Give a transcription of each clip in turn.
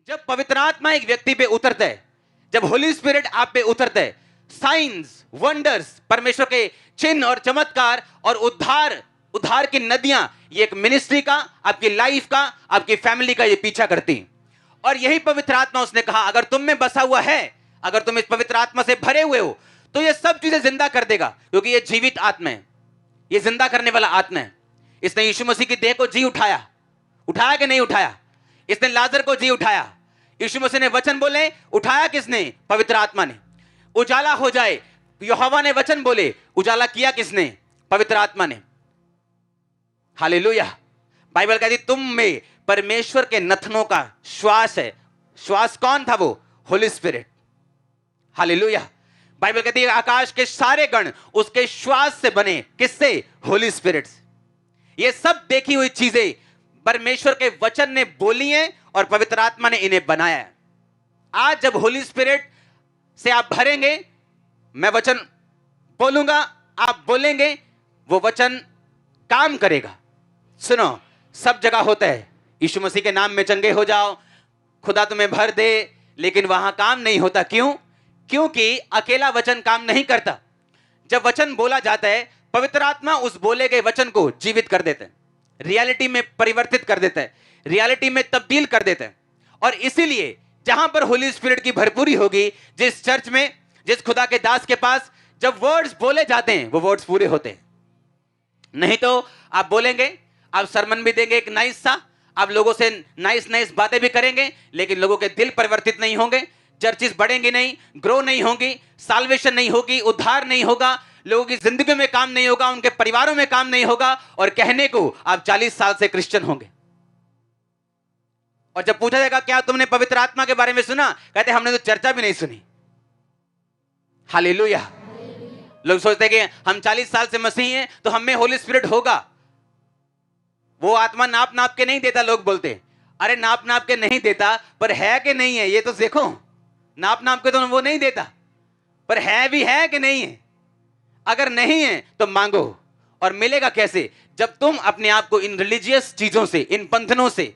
जब पवित्र आत्मा एक व्यक्ति पे उतरता है, जब होली स्पिरिट आप पे उतरता है, साइंस वंडर्स, परमेश्वर के चिन्ह और चमत्कार और उद्धार की नदियां, ये एक मिनिस्ट्री का, आपकी लाइफ का, आपकी फैमिली का ये पीछा करती। और यही पवित्र आत्मा, उसने कहा अगर तुम में बसा हुआ है, अगर तुम इस पवित्र आत्मा से भरे हुए हो, तो ये सब चीजें जिंदा कर देगा, क्योंकि ये जीवित आत्मा है, ये जिंदा करने वाला आत्मा है। इसने यीशु मसीह की देह को जी उठाया कि नहीं उठाया? इसने लाजर को जी उठाया। यीशु मसीह ने वचन बोले, उठाया किसने? पवित्र आत्मा ने। उजाला हो जाए, यहोवा ने वचन बोले, उजाला किया किसने? पवित्र आत्मा ने। हालेलुया। बाइबल कहती तुम में परमेश्वर के नथनों का श्वास है। श्वास कौन था? वो होली स्पिरिट। हालेलुया। बाइबल कहती है आकाश के सारे गण उसके श्वास से बने। किससे? होली स्पिरिट से। ये सब देखी हुई चीजें परमेश्वर के वचन ने बोली हैं और पवित्र आत्मा ने इन्हें बनाया है। आज जब होली स्पिरिट से आप भरेंगे, मैं वचन बोलूंगा, आप बोलेंगे, वो वचन काम करेगा। सुनो, सब जगह होता है यीशु मसीह के नाम में चंगे हो जाओ, खुदा तुम्हें भर दे, लेकिन वहां काम नहीं होता। क्यों? क्योंकि अकेला वचन काम नहीं करता। जब वचन बोला जाता है, पवित्र आत्मा उस बोले गए वचन को जीवित कर देते हैं, रियलिटी में परिवर्तित कर देता है, रियलिटी में तब्दील कर देता है। और इसीलिए जहां पर होली स्पिरिट की भरपूरी होगी, जिस चर्च में, जिस खुदा के दास के पास जब वर्ड्स बोले जाते हैं, वो वर्ड्स पूरे होते हैं। नहीं तो आप बोलेंगे, आप सरमन भी देंगे एक नाइस सा, आप लोगों से नाइस बातें भी करेंगे, लेकिन लोगों के दिल परिवर्तित नहीं होंगे, चर्चेस बढ़ेंगे नहीं, ग्रो नहीं होंगी, साल्वेशन नहीं होगी, उद्धार नहीं होगा, लोगों की जिंदगी में काम नहीं होगा, उनके परिवारों में काम नहीं होगा, और कहने को आप 40 साल से क्रिश्चियन होंगे। और जब पूछा जाएगा क्या तुमने पवित्र आत्मा के बारे में सुना, कहते हमने तो चर्चा भी नहीं सुनी। हालेलुया। लोग सोचते हैं कि हम 40 साल से मसीही हैं तो हम में होली स्पिरिट होगा। वो आत्मा नाप नाप के नहीं देता। लोग बोलते अरे नाप नाप के नहीं देता, पर है कि नहीं है ये तो देखो। नाप नाप के तो वो नहीं देता, पर है भी है कि नहीं है। अगर नहीं है तो मांगो। और मिलेगा कैसे? जब तुम अपने आप को इन रिलीजियस चीजों से, इन बंधनों से,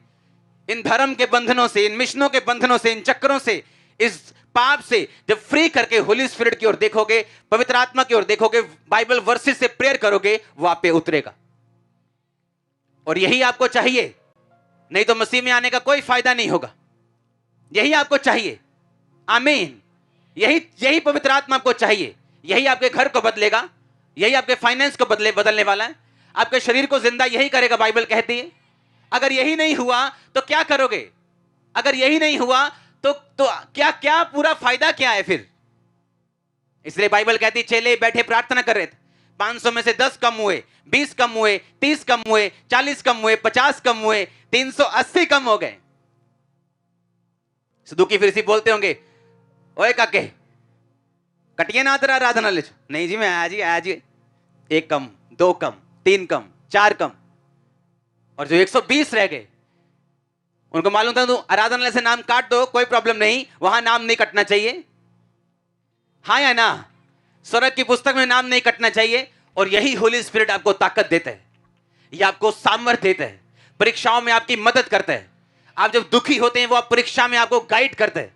इन धर्म के बंधनों से, इन मिशनों के बंधनों से, इन चक्रों से, इस पाप से जब फ्री करके होली स्पिरिट की ओर देखोगे, पवित्र आत्मा की ओर देखोगे, बाइबल वर्सेस से प्रेयर करोगे, वो आप पे उतरेगा। और यही आपको चाहिए, नहीं तो मसीह में आने का कोई फायदा नहीं होगा। यही आपको चाहिए। आमीन। यही पवित्र आत्मा आपको चाहिए। यही आपके घर को बदलेगा, यही आपके फाइनेंस को बदलने वाला है, आपके शरीर को जिंदा यही करेगा। बाइबल कहती है अगर यही नहीं हुआ तो क्या करोगे? अगर यही नहीं हुआ तो क्या पूरा फायदा क्या है फिर? इसलिए बाइबल कहती चेले बैठे प्रार्थना कर रहे थे, 500 में से 10 कम हुए, 20 कम हुए, 30 कम हुए, 40 कम हुए, 50 कम हुए, 380 कम हो गए। सदुकी फिर से बोलते होंगे, ओए काके कटिए ना तेरा आराधना ले। नहीं जी मैं आया जी, 1 कम, 2 कम, 3 कम, 4 कम। और जो 120 रह गए, उनको मालूम था तो आराधनालय से नाम काट दो, कोई प्रॉब्लम नहीं, वहां नाम नहीं कटना चाहिए। हाँ या ना? स्वर्ग की पुस्तक में नाम नहीं कटना चाहिए। और यही होली स्पिरिट आपको ताकत देता है, यह आपको सामर्थ्य देता है, परीक्षाओं में आपकी मदद करता है। आप जब दुखी होते हैं, वो आप परीक्षा में आपको गाइड करता है।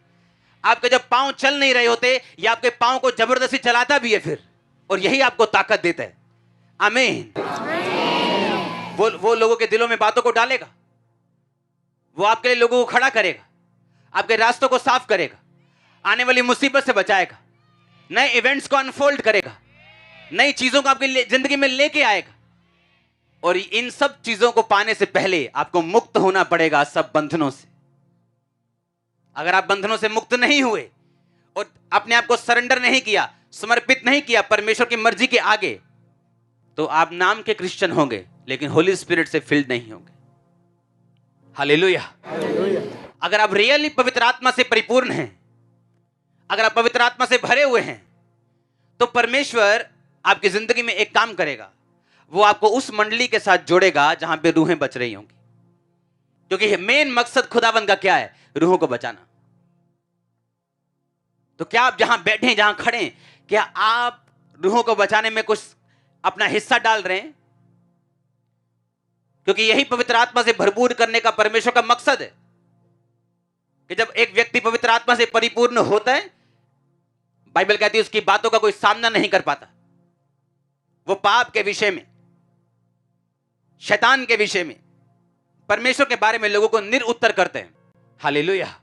आपके जब पांव चल नहीं रहे होते, या आपके पांव को जबरदस्ती चलाता भी है फिर, और यही आपको ताकत देता है। आमीन। वो लोगों के दिलों में बातों को डालेगा, वो आपके लिए लोगों को खड़ा करेगा, आपके रास्तों को साफ करेगा, आने वाली मुसीबत से बचाएगा, नए इवेंट्स को अनफोल्ड करेगा, नई चीजों को आपकी जिंदगी में लेके आएगा। और इन सब चीजों को पाने से पहले आपको मुक्त होना पड़ेगा सब बंधनों से। अगर आप बंधनों से मुक्त नहीं हुए और अपने आप को सरेंडर नहीं किया, समर्पित नहीं किया परमेश्वर की मर्जी के आगे, तो आप नाम के क्रिश्चियन होंगे, लेकिन होली स्पिरिट से फिल्ड नहीं होंगे। हालेलुया। अगर आप रियली पवित्र आत्मा से परिपूर्ण हैं, अगर आप पवित्र आत्मा से भरे हुए हैं, तो परमेश्वर आपकी जिंदगी में एक काम करेगा, वो आपको उस मंडली के साथ जोड़ेगा जहां पे रूहें बच रही होंगी। क्योंकि मेन मकसद खुदावंद का क्या है? रूहों को बचाना। तो क्या आप जहां बैठे, जहां खड़े, क्या आप रूहों को बचाने में कुछ अपना हिस्सा डाल रहे हैं? क्योंकि यही पवित्र आत्मा से भरपूर करने का परमेश्वर का मकसद है। कि जब एक व्यक्ति पवित्र आत्मा से परिपूर्ण होता है, बाइबल कहती है उसकी बातों का कोई सामना नहीं कर पाता। वो पाप के विषय में, शैतान के विषय में, परमेश्वर के बारे में लोगों को निरुत्तर करते हैं। हालेलुया।